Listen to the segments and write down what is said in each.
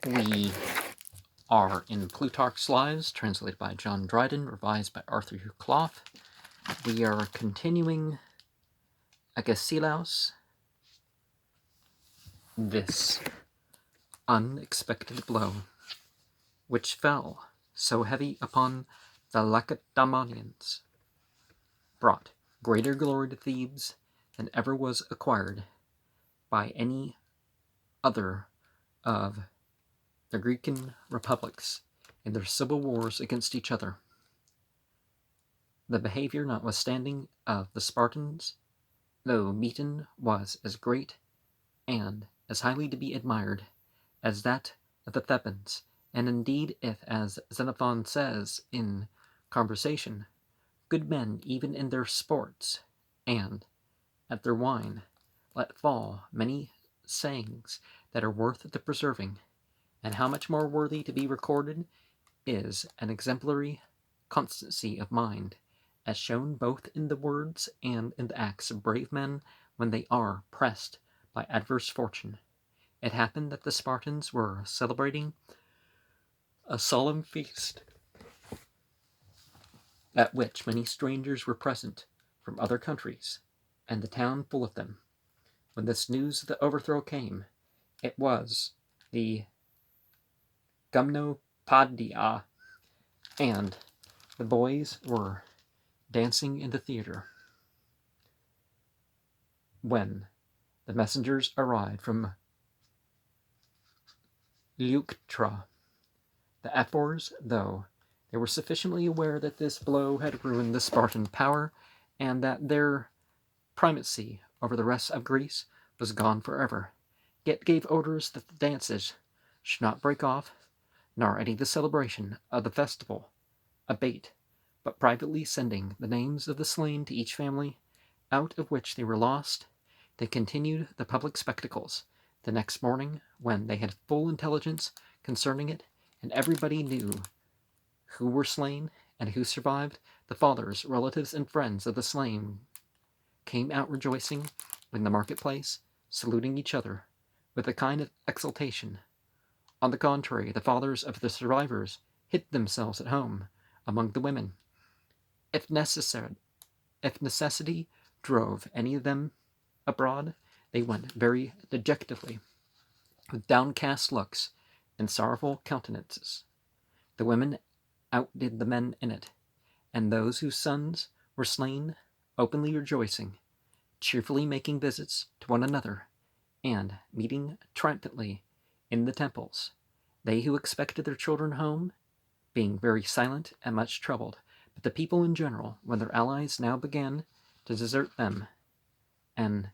We are in Plutarch's Lives, translated by John Dryden, revised by Hugh Clough. We are continuing Agesilaus, this unexpected blow, which fell so heavy upon the Lacedaemonians, brought greater glory to Thebes than ever was acquired by any other of the Grecian republics in their civil wars against each other. The behavior, notwithstanding, of the Spartans, though Meton was as great and as highly to be admired as that of the Thebans, and indeed, if, as Xenophon says in Conversation, good men even in their sports, and at their wine, let fall many sayings that are worth the preserving, and how much more worthy to be recorded is an exemplary constancy of mind, as shown both in the words and in the acts of brave men when they are pressed by adverse fortune. It happened that the Spartans were celebrating a solemn feast, at which many strangers were present from other countries, and the town full of them. When this news of the overthrow came, it was the Gymnopadia, and the boys were dancing in the theater, when the messengers arrived from Leuctra. The ephors, though they were sufficiently aware that this blow had ruined the Spartan power, and that their primacy over the rest of Greece was gone forever, yet gave orders that the dances should not break off, nor any of the celebration of the festival abate, but privately sending the names of the slain to each family, out of which they were lost, they continued the public spectacles the next morning, when they had full intelligence concerning it, and everybody knew who were slain and who survived. The fathers, relatives, and friends of the slain came out rejoicing in the marketplace, saluting each other with a kind of exultation. On the contrary, the fathers of the survivors hid themselves at home among the women. If necessity drove any of them abroad, they went very dejectedly, with downcast looks and sorrowful countenances. The women outdid the men in it, and those whose sons were slain openly rejoicing, cheerfully making visits to one another, and meeting triumphantly in the temples. They who expected their children home, being very silent and much troubled, but the people in general, when their allies now began to desert them, and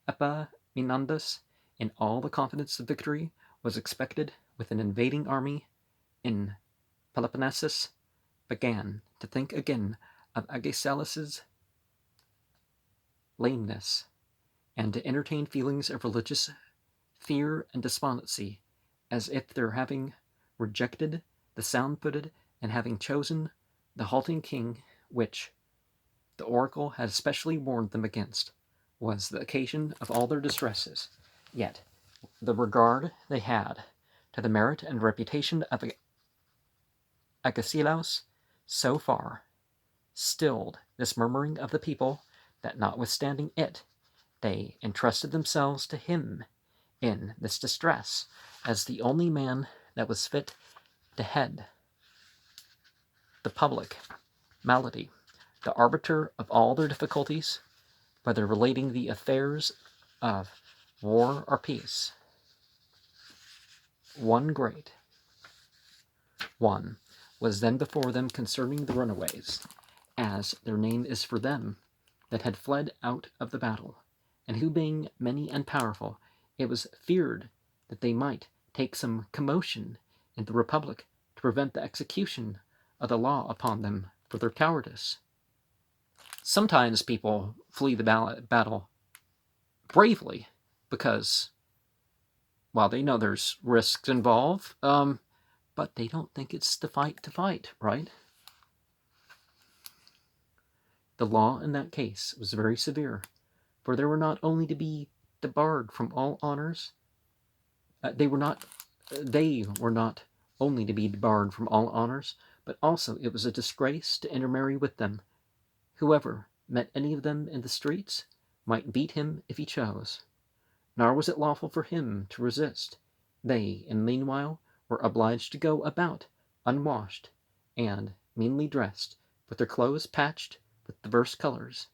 Epaminondas, in all the confidence of victory, was expected with an invading army in Peloponnesus, began to think again of Agesilaus' lameness, and to entertain feelings of religious fear and despondency, as if their having rejected the sound-footed, and having chosen the halting king, which the oracle had especially warned them against, was the occasion of all their distresses. Yet the regard they had to the merit and reputation of Agesilaus so far stilled this murmuring of the people, that notwithstanding it, they entrusted themselves to him in this distress, as the only man that was fit to head the public malady, the arbiter of all their difficulties, whether relating the affairs of war or peace. One great one was then before them concerning the runaways, as their name is for them that had fled out of the battle, and who being many and powerful, it was feared that they might take some commotion in the republic to prevent the execution of the law upon them for their cowardice. Sometimes people flee the battle bravely because, well, they know there's risks involved, but they don't think it's the fight to fight, right? The law in that case was very severe, for they were not only to be debarred from all honors, they were not they were not only to be debarred from all honors, but also it was a disgrace to intermarry with them. Whoever met any of them in the streets might beat him if he chose, nor was it lawful for him to resist. They, in the meanwhile, were obliged to go about unwashed and meanly dressed, with their clothes patched with diverse colors,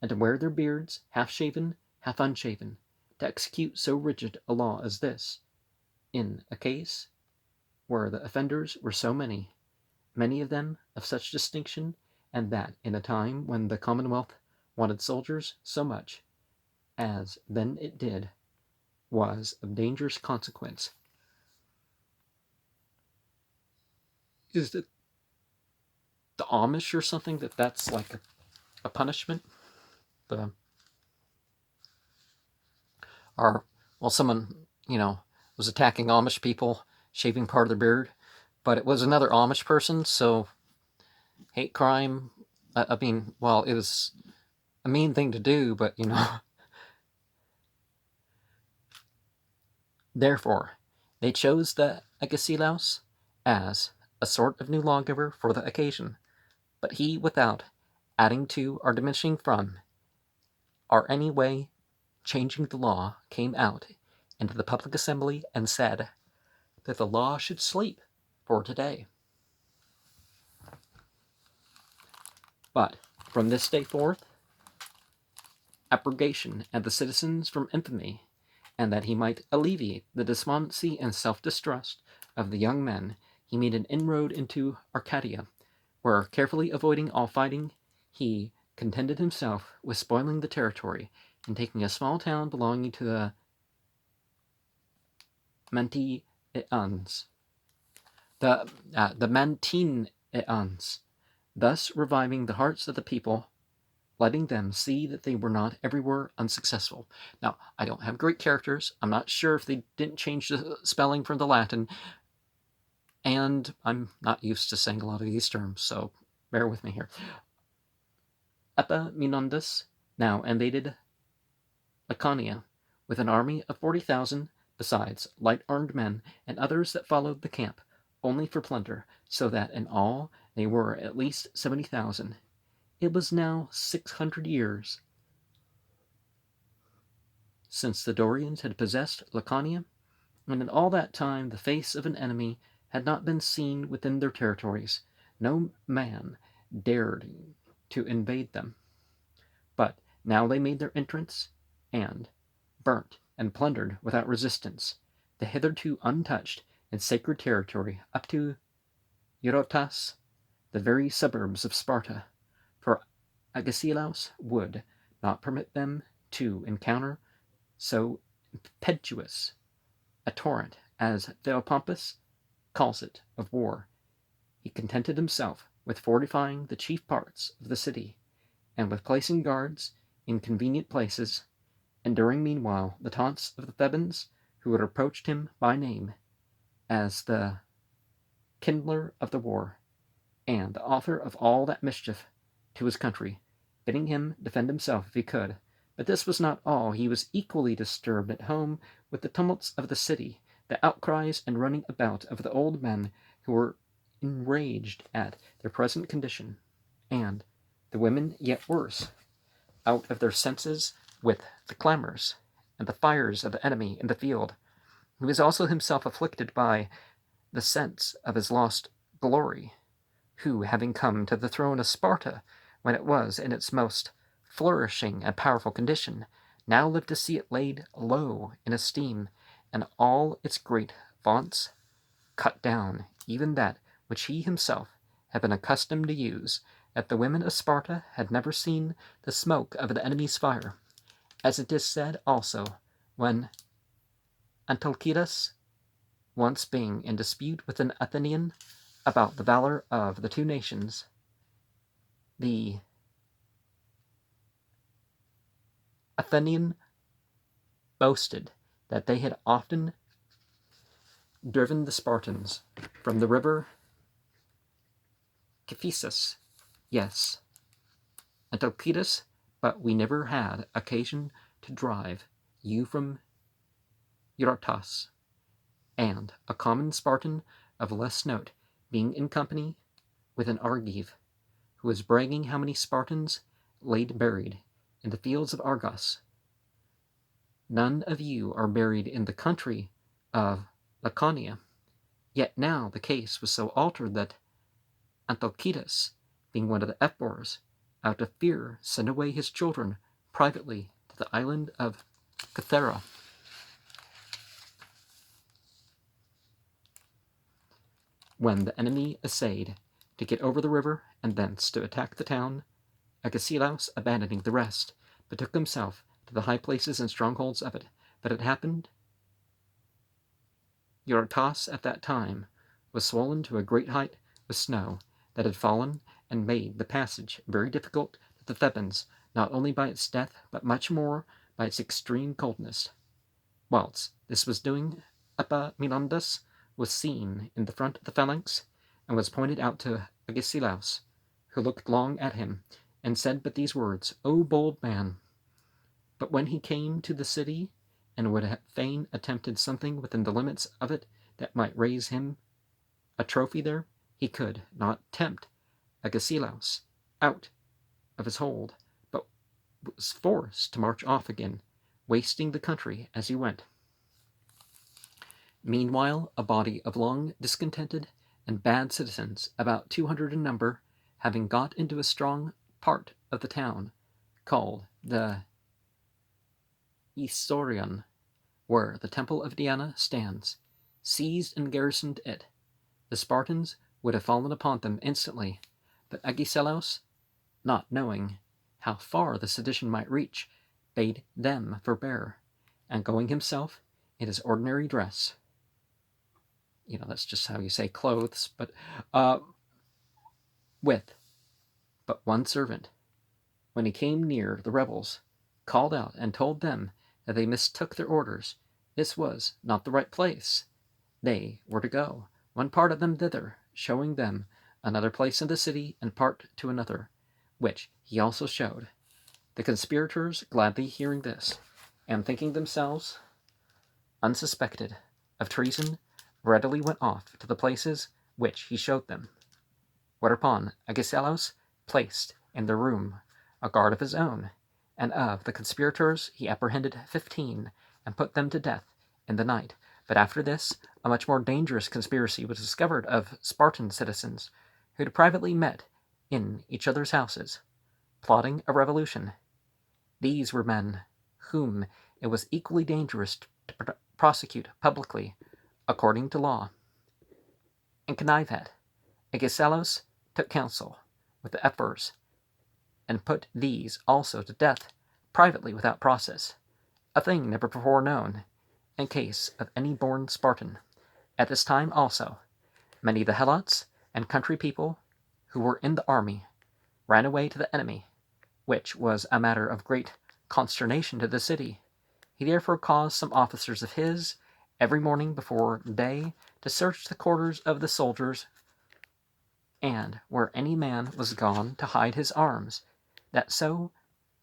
and to wear their beards half shaven, half unshaven, to execute so rigid a law as this, in a case where the offenders were so many of them of such distinction, and that in a time when the Commonwealth wanted soldiers so much, as then it did, was of dangerous consequence. Is it the Amish or something that's like a punishment? Or, well, someone, was attacking Amish people, shaving part of their beard, but it was another Amish person, so hate crime, I mean, well, it was a mean thing to do, but, Therefore, they chose the Agesilaus as a sort of new lawgiver for the occasion, but he, without adding to or diminishing from, or any way changing the law, came out into the public assembly and said that the law should sleep for today. But from this day forth, abrogation and the citizens from infamy, and that he might alleviate the despondency and self-distrust of the young men, he made an inroad into Arcadia, where, carefully avoiding all fighting, he contented himself with spoiling the territory and taking a small town belonging to the Mantineans, the Mantineans, thus reviving the hearts of the people, letting them see that they were not everywhere unsuccessful. Now, I don't have great characters. I'm not sure if they didn't change the spelling from the Latin, and I'm not used to saying a lot of these terms, so bear with me here. Epaminondas now invaded Laconia with an army of 40,000, besides light-armed men and others that followed the camp only for plunder, so that in all they were at least 70,000. It was now 600 years since the Dorians had possessed Laconia, and in all that time the face of an enemy had not been seen within their territories. No man dared to invade them. But now they made their entrance, and burnt and plundered without resistance the hitherto untouched and sacred territory up to Eurotas, the very suburbs of Sparta, for Agesilaus would not permit them to encounter so impetuous a torrent, as Theopompus calls it, of war. He contented himself with fortifying the chief parts of the city, and with placing guards in convenient places, enduring meanwhile the taunts of the Thebans, who had approached him by name as the kindler of the war, and the author of all that mischief to his country, bidding him defend himself if he could. But this was not all. He was equally disturbed at home with the tumults of the city, the outcries and running about of the old men who were enraged at their present condition, and the women yet worse, out of their senses with the clamors and the fires of the enemy in the field. He was also himself afflicted by the sense of his lost glory, who, having come to the throne of Sparta when it was in its most flourishing and powerful condition, now lived to see it laid low in esteem, and all its great vaunts cut down, even that which he himself had been accustomed to use, that the women of Sparta had never seen the smoke of the enemy's fire, as it is said also, when Antalcidas, once being in dispute with an Athenian about the valor of the two nations, the Athenian boasted that they had often driven the Spartans from the river Cephissus. Yes, Antalcidas, but we never had occasion to drive you from Eurotas. and a common Spartan of less note being in company with an Argive, who was bragging how many Spartans laid buried in the fields of Argos. None of you are buried in the country of Laconia. Yet now the case was so altered that Anthalcidas, being one of the Ephors, out of fear sent away his children privately to the island of Cythera. When the enemy essayed to get over the river and thence to attack the town, Agesilaus, abandoning the rest, betook himself to the high places and strongholds of it. But it happened, Eurotas at that time was swollen to a great height with snow that had fallen and made the passage very difficult to the Thebans, not only by its depth, but much more by its extreme coldness. Whilst this was doing, Epaminondas was seen in the front of the phalanx, and was pointed out to Agesilaus, who looked long at him, and said but these words, O bold man! But when he came to the city, and would have fain attempted something within the limits of it that might raise him a trophy there, he could not tempt Agesilaus out of his hold, but was forced to march off again, wasting the country as he went. Meanwhile, a body of long discontented and bad citizens, about 200 in number, having got into a strong part of the town, called the Isorion, where the temple of Diana stands, seized and garrisoned it. The Spartans would have fallen upon them instantly, but Agesilaus, not knowing how far the sedition might reach, bade them forbear, and going himself in his ordinary dress, that's just how you say clothes, but with but one servant, when he came near the rebels, called out and told them that they mistook their orders. This was not the right place. They were to go, one part of them thither, showing them another place in the city, and part to another, which he also showed. The conspirators, gladly hearing this, and thinking themselves unsuspected of treason, readily went off to the places which he showed them. Whereupon Agesilaus placed in their room a guard of his own, and of the conspirators he apprehended 15, and put them to death in the night. But after this, a much more dangerous conspiracy was discovered of Spartan citizens, who had privately met in each other's houses, plotting a revolution. These were men whom it was equally dangerous to prosecute publicly, according to law, and connive at. Agesilaus took counsel with the Ephors, and put these also to death privately without process, a thing never before known in case of any born Spartan. At this time also, many of the Helots and country people who were in the army ran away to the enemy, which was a matter of great consternation to the city. He therefore caused some officers of his every morning before day to search the quarters of the soldiers, and where any man was gone to hide his arms, that so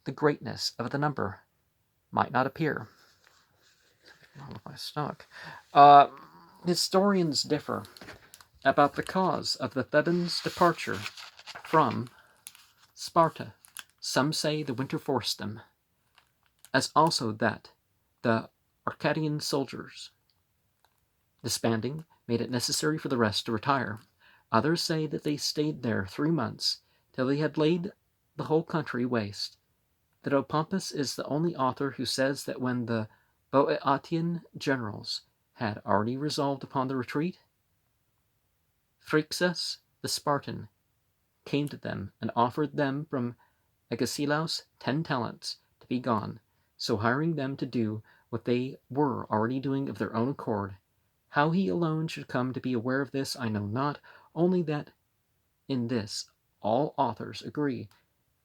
the greatness of the number might not appear. My stock. Historians differ about the cause of the Thebans' departure from Sparta. Some say the winter forced them, as also that the Arcadian soldiers, disbanding, made it necessary for the rest to retire. Others say that they stayed there 3 months, till they had laid the whole country waste. That Pompus is the only author who says that when the Boeotian generals had already resolved upon the retreat, Phrixus the Spartan came to them and offered them from Agesilaus 10 talents to be gone, so hiring them to do what they were already doing of their own accord. How he alone should come to be aware of this I know not, only that in this all authors agree,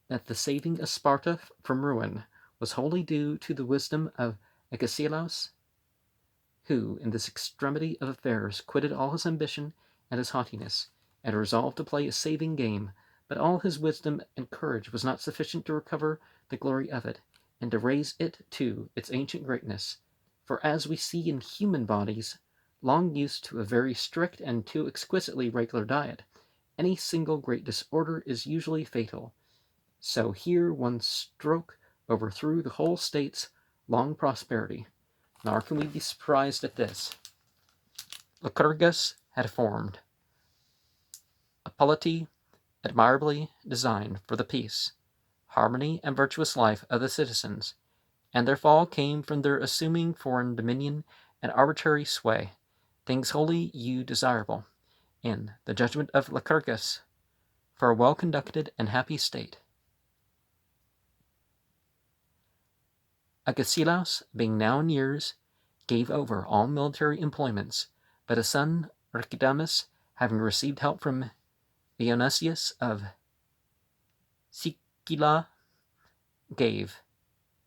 that the saving of Sparta from ruin was wholly due to the wisdom of Agesilaus, who, in this extremity of affairs, quitted all his ambition and his haughtiness, and resolved to play a saving game. But all his wisdom and courage was not sufficient to recover the glory of it, and to raise it to its ancient greatness. For as we see in human bodies, long used to a very strict and too exquisitely regular diet, any single great disorder is usually fatal. So here one stroke overthrew the whole state's long prosperity. Nor can we be surprised at this. Lycurgus had formed a polity admirably designed for the peace, harmony, and virtuous life of the citizens, and their fall came from their assuming foreign dominion and arbitrary sway, things wholly desirable, in the judgment of Lycurgus, for a well-conducted and happy state. Agesilaus, being now in years, gave over all military employments, but his son Archidamus, having received help from Dionysius of Sicila, gave.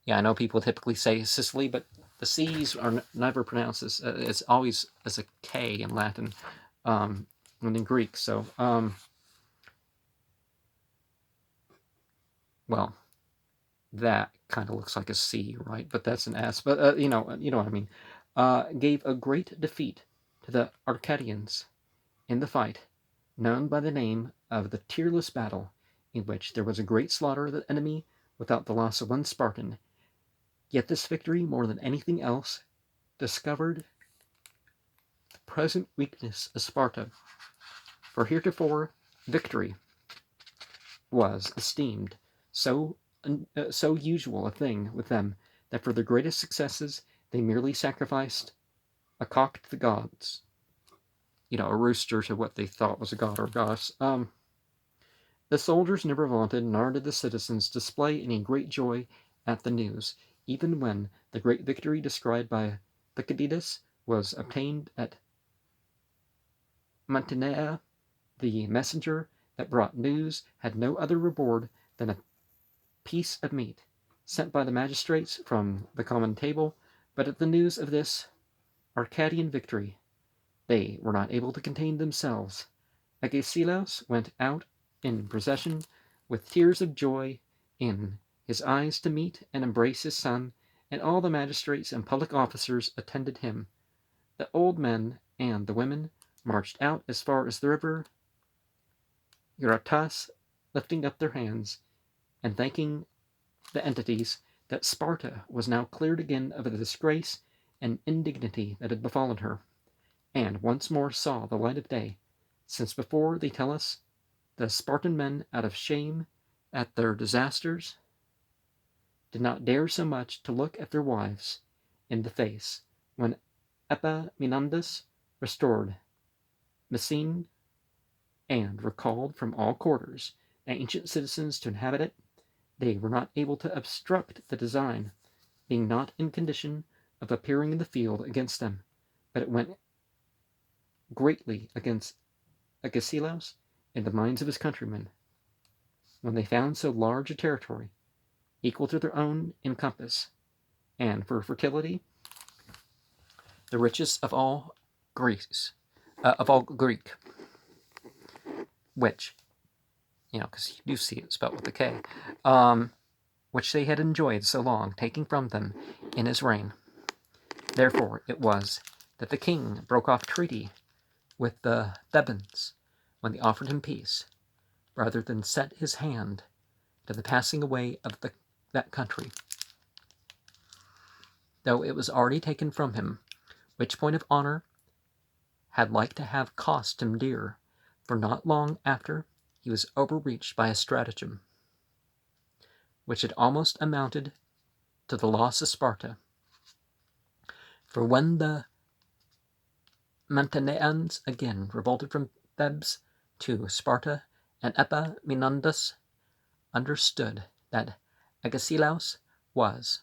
Yeah, I know people typically say Sicily, but the C's are never pronounced as it's always as a K in Latin, and in Greek. So, well, that kind of looks like a C, right? But that's an S. But you know what I mean. Gave a great defeat to the Arcadians in the fight, known by the name of the Tearless Battle, in which there was a great slaughter of the enemy without the loss of one Spartan. Yet this victory, more than anything else, discovered the present weakness of Sparta. For heretofore, victory was esteemed so usual a thing with them that for their greatest successes they merely sacrificed a cock to the gods. A rooster to what they thought was a god or goddess. The soldiers never vaunted, nor did the citizens display any great joy at the news, even when the great victory described by Thucydides was obtained at Mantinea. The messenger that brought news had no other reward than a piece of meat, sent by the magistrates from the common table, but at the news of this Arcadian victory, they were not able to contain themselves. Agesilaus went out in procession with tears of joy in his eyes to meet and embrace his son, and all the magistrates and public officers attended him. The old men and the women marched out as far as the river Eurotas, lifting up their hands and thanking the entities that Sparta was now cleared again of the disgrace and indignity that had befallen her, and once more saw the light of day, since before, they tell us, the Spartan men, out of shame at their disasters, did not dare so much to look at their wives in the face. When Epaminondas restored Messene and recalled from all quarters the ancient citizens to inhabit it, they were not able to obstruct the design, being not in condition of appearing in the field against them, but it went greatly against Agesilaus in the minds of his countrymen, when they found so large a territory, equal to their own in compass, and for fertility, the richest of all Greek, which, because you do see it spelled with a K, which they had enjoyed so long, taking from them in his reign. Therefore it was that the king broke off treaty with the Thebans when they offered him peace, rather than set his hand to the passing away of that country, though it was already taken from him, which point of honor had like to have cost him dear, for not long after he was overreached by a stratagem, which had almost amounted to the loss of Sparta. For when the Mantineans again revolted from Thebes to Sparta, and Epaminondas understood that Agesilaus was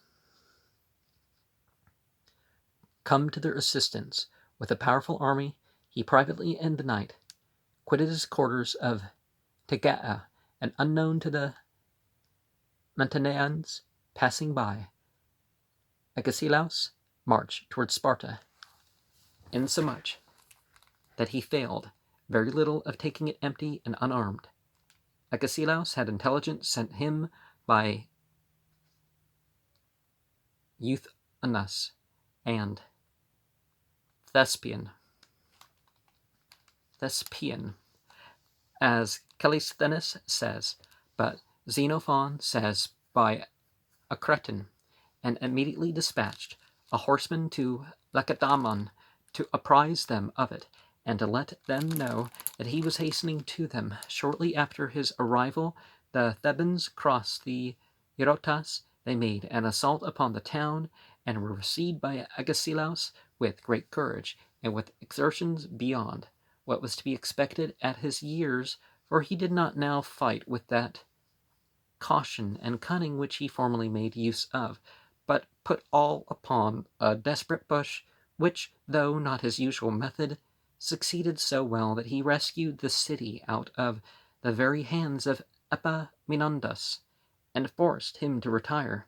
come to their assistance with a powerful army, he privately in the night quitted his quarters of Tegea, and unknown to the Mantineans passing by, Agesilaus marched towards Sparta, insomuch that he failed very little of taking it empty and unarmed. Agesilaus had intelligence sent him by Euthanus and Thespian Thespian, as Callisthenes says, but Xenophon says by a Cretan, and immediately dispatched a horseman to Lacedaemon to apprise them of it, and to let them know that he was hastening to them. Shortly after his arrival, the Thebans crossed the Eurotas. They made an assault upon the town, and were received by Agesilaus with great courage, and with exertions beyond what was to be expected at his years, for he did not now fight with that caution and cunning which he formerly made use of, but put all upon a desperate push, which, though not his usual method, succeeded so well that he rescued the city out of the very hands of Epaminondas, and forced him to retire,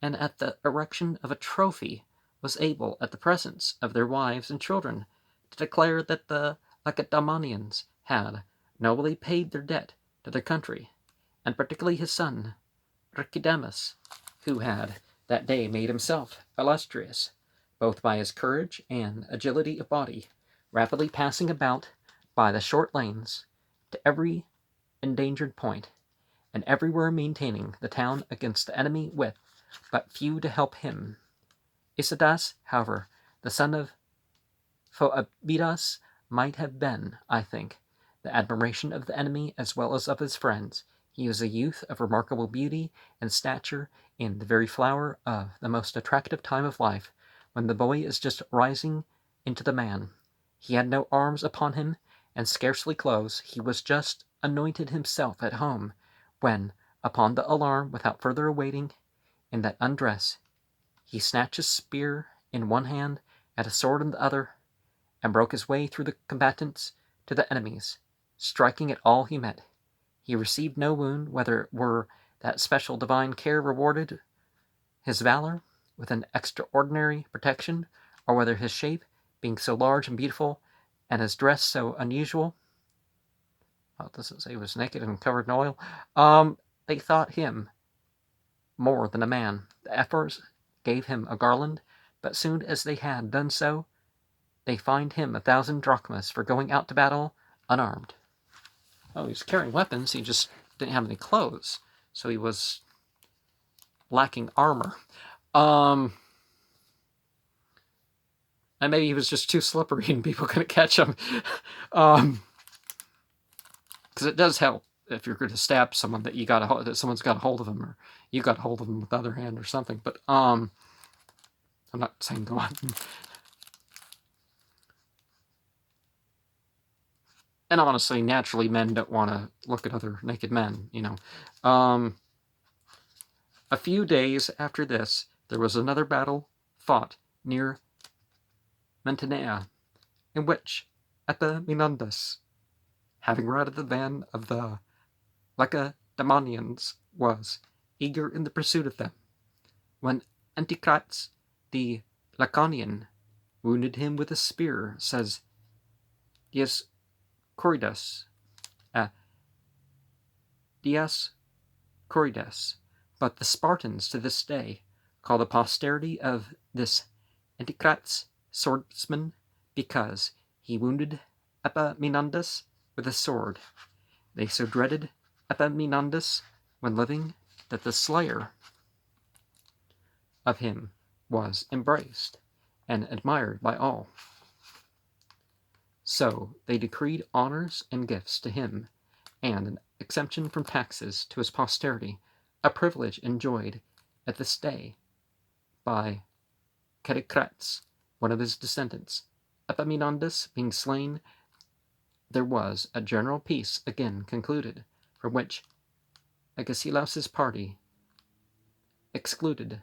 and at the erection of a trophy was able, at the presence of their wives and children, to declare that the Lacedaemonians had nobly paid their debt to their country, and particularly his son Ricidamus, who had that day made himself illustrious, both by his courage and agility of body, rapidly passing about by the short lanes to every endangered point, and everywhere maintaining the town against the enemy with but few to help him. Isadas, however, the son of Phoebidas, might have been, I think, the admiration of the enemy as well as of his friends. He was a youth of remarkable beauty and stature, in the very flower of the most attractive time of life, when the boy is just rising into the man. He had no arms upon him, and scarcely clothes. He was just anointed himself at home, when, upon the alarm, without further awaiting, in that undress, he snatched a spear in one hand and a sword in the other, and broke his way through the combatants to the enemies, striking at all he met. He received no wound, whether it were that special divine care rewarded his valor with an extraordinary protection, or whether his shape, being so large and beautiful, and his dress so unusual, well, it doesn't say he was naked and covered in oil, they thought him more than a man. The ephors gave him a garland, but soon as they had done so, they fined him 1,000 drachmas for going out to battle unarmed. Oh, he was carrying weapons, he just didn't have any clothes, so he was lacking armor. And maybe he was just too slippery and people couldn't catch him. Because it does help if you're going to stab someone that someone's got a hold of him, or you got a hold of him with the other hand or something. But I'm not saying go on. And honestly, naturally, men don't want to look at other naked men, you know. A few days after this, there was another battle fought near Mantinea, in which Epaminondas, having routed the van of the Lacedaemonians, was eager in the pursuit of them, when Anticrates, the Laconian, wounded him with a spear, says Dioscorides, but the Spartans to this day call the posterity of this Anticrates swordsman, because he wounded Epaminondas with a sword. They so dreaded Epaminondas when living that the slayer of him was embraced and admired by all. So they decreed honors and gifts to him, and an exemption from taxes to his posterity, a privilege enjoyed at this day by Callicrates, one of his descendants. Epaminondas being slain, there was a general peace again concluded, from which Agesilaus' party excluded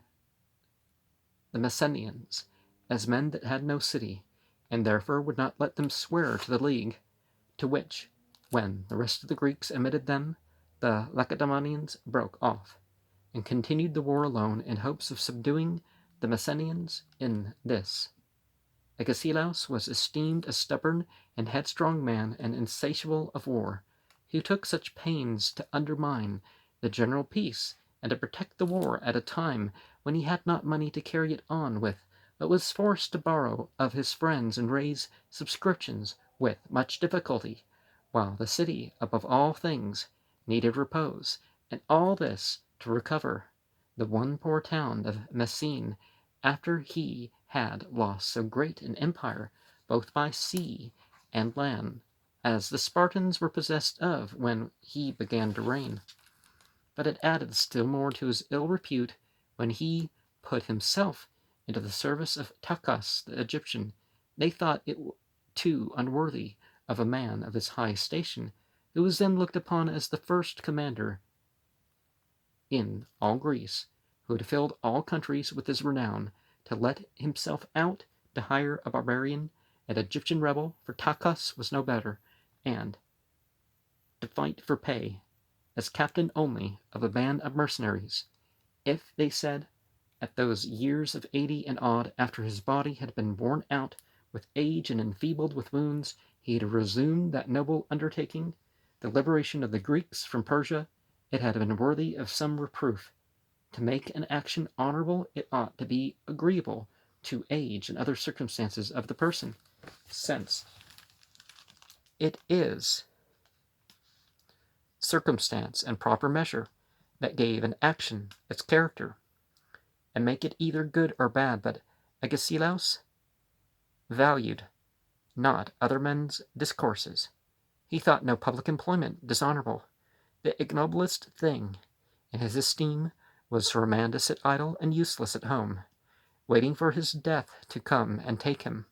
the Messenians as men that had no city, and therefore would not let them swear to the league, to which, when the rest of the Greeks admitted them, the Lacedaemonians broke off, and continued the war alone in hopes of subduing the Messenians. In this, Agesilaus was esteemed a stubborn and headstrong man, and insatiable of war, who took such pains to undermine the general peace, and to protect the war at a time when he had not money to carry it on with, but was forced to borrow of his friends and raise subscriptions with much difficulty, while the city, above all things, needed repose, and all this to recover the one poor town of Messene, after he had lost so great an empire, both by sea and land, as the Spartans were possessed of when he began to reign. But it added still more to his ill repute when he put himself into the service of Tachus the Egyptian. They thought it too unworthy of a man of his high station, who was then looked upon as the first commander in all Greece, who had filled all countries with his renown, to let himself out to hire a barbarian, an Egyptian rebel, for Tachus was no better, and to fight for pay, as captain only of a band of mercenaries. If, they said, at those years of 80 and odd, after his body had been worn out with age and enfeebled with wounds, he had resumed that noble undertaking, the liberation of the Greeks from Persia, it had been worthy of some reproof. To make an action honorable, it ought to be agreeable to age and other circumstances of the person, since it is circumstance and proper measure that gave an action its character, and make it either good or bad. But Agesilaus valued not other men's discourses. He thought no public employment dishonorable. The ignoblest thing in his esteem was for a man to sit idle and useless at home, waiting for his death to come and take him.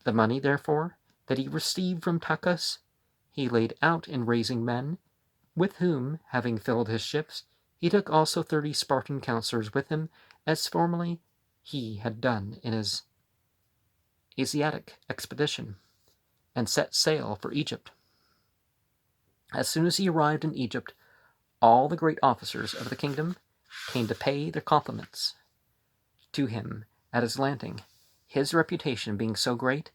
The money, therefore, that he received from Tachus, he laid out in raising men, with whom, having filled his ships, he took also 30 Spartan counsellors with him, as formerly he had done in his Asiatic expedition, and set sail for Egypt. As soon as he arrived in Egypt, all the great officers of the kingdom came to pay their compliments to him at his landing. His reputation being so great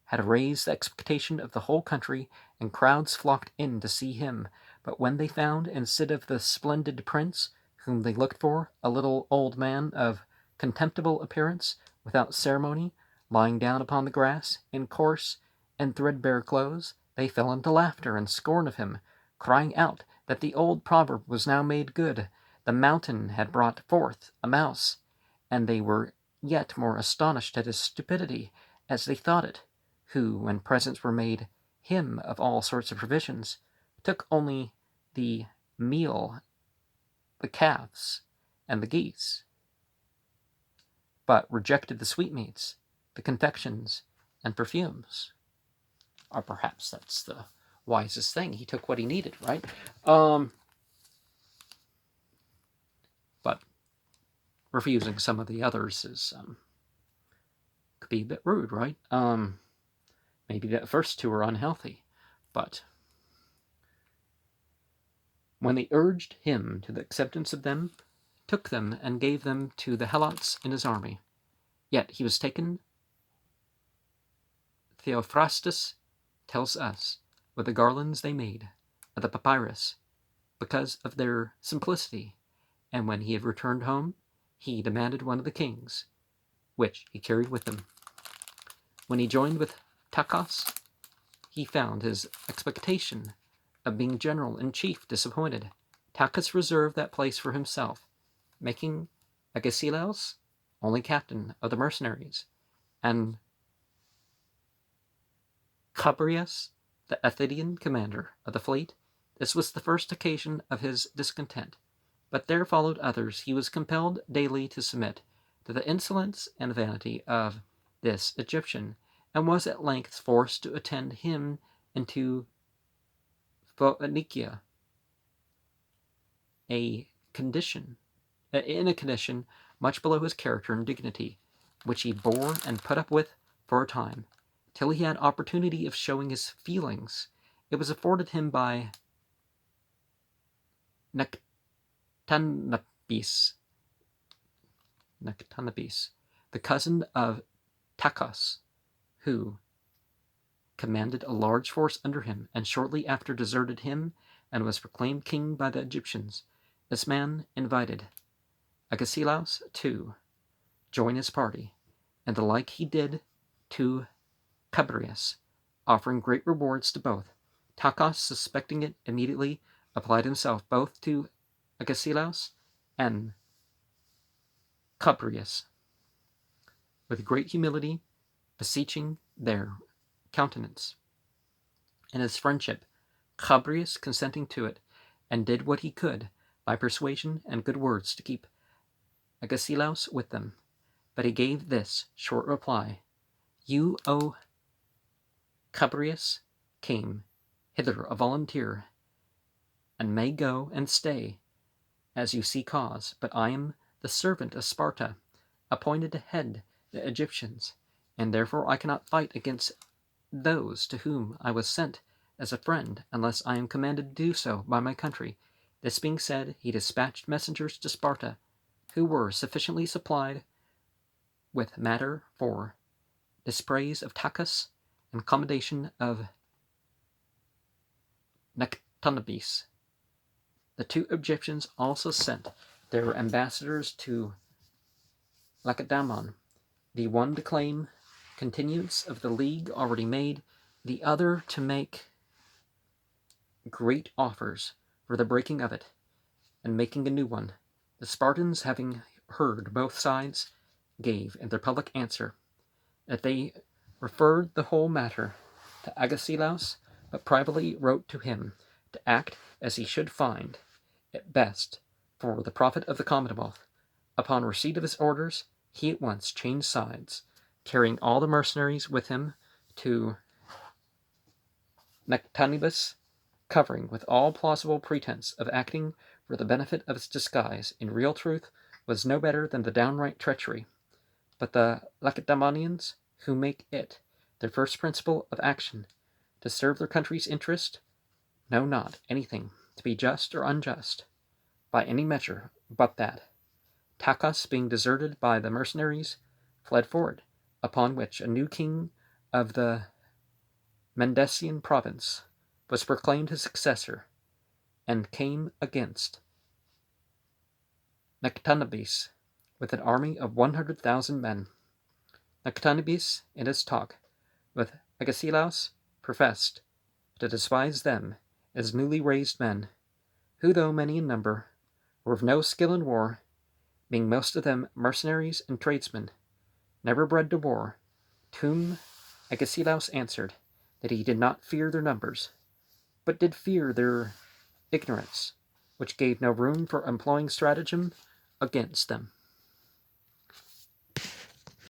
had raised the expectation of the whole country, and crowds flocked in to see him. But when they found, instead of the splendid prince whom they looked for, a little old man of contemptible appearance, without ceremony, lying down upon the grass, in coarse and threadbare clothes, they fell into laughter and scorn of him, crying out that the old proverb was now made good, the mountain had brought forth a mouse, and they were yet more astonished at his stupidity, as they thought it, who, when presents were made him of all sorts of provisions, took only the meal, the calves, and the geese, but rejected the sweetmeats, the confections, and perfumes. Or perhaps that's the wisest thing. He took what he needed, right? But refusing some of the others is could be a bit rude, right? Maybe the first two are unhealthy, but when they urged him to the acceptance of them, took them and gave them to the Helots in his army. Yet he was taken, Theophrastus tells us, with the garlands they made of the papyrus, because of their simplicity, and when he had returned home, he demanded one of the kings, which he carried with him. When he joined with Tachus, he found his expectation of being general in chief disappointed. Tachus reserved that place for himself, making Agesilaus only captain of the mercenaries, and Chabrias the Athenian commander of the fleet. This was the first occasion of his discontent, but there followed others. He was compelled daily to submit to the insolence and vanity of this Egyptian, and was at length forced to attend him into Phoenicia, in a condition much below his character and dignity, which he bore and put up with for a time, till he had opportunity of showing his feelings. It was afforded him by Nectanebus, the cousin of Tachus, who commanded a large force under him, and shortly after deserted him, and was proclaimed king by the Egyptians. This man invited Agesilaus to join his party, and the like he did to Chabrias, offering great rewards to both. Tachos, suspecting it, immediately applied himself both to Agesilaus and Chabrias, with great humility, beseeching their countenance and his friendship, Chabrias consenting to it, and did what he could by persuasion and good words to keep Agesilaus with them. But he gave this short reply: "You, O Chabrias, came hither a volunteer, and may go and stay as you see cause, but I am the servant of Sparta, appointed to head the Egyptians, and therefore I cannot fight against those to whom I was sent as a friend, unless I am commanded to do so by my country." This being said, he dispatched messengers to Sparta, who were sufficiently supplied with matter for dispraise of Tachus and commendation of Nectanebus. The two Egyptians also sent their ambassadors to Lacedaemon, the one to claim continuance of the league already made, the other to make great offers for the breaking of it and making a new one. The Spartans, having heard both sides, gave in their public answer that they referred the whole matter to Agesilaus, but privately wrote to him to act as he should find it best for the profit of the Commonwealth. Upon receipt of his orders, he at once changed sides, carrying all the mercenaries with him to Nectanebus, covering with all plausible pretense of acting for the benefit of its disguise, in real truth was no better than the downright treachery. But the Lacedaemonians, who make it their first principle of action to serve their country's interest, know not anything to be just or unjust by any measure but that. Tachus, being deserted by the mercenaries, fled forward, upon which a new king of the Mendesian province was proclaimed his successor, and came against Nectanebus with an army of 100,000 men. Nectanebus, in his talk with Agesilaus, professed to despise them as newly raised men, who, though many in number, were of no skill in war, being most of them mercenaries and tradesmen, never bred to war, to whom Agesilaus answered that he did not fear their numbers, but did fear their ignorance, which gave no room for employing stratagem against them.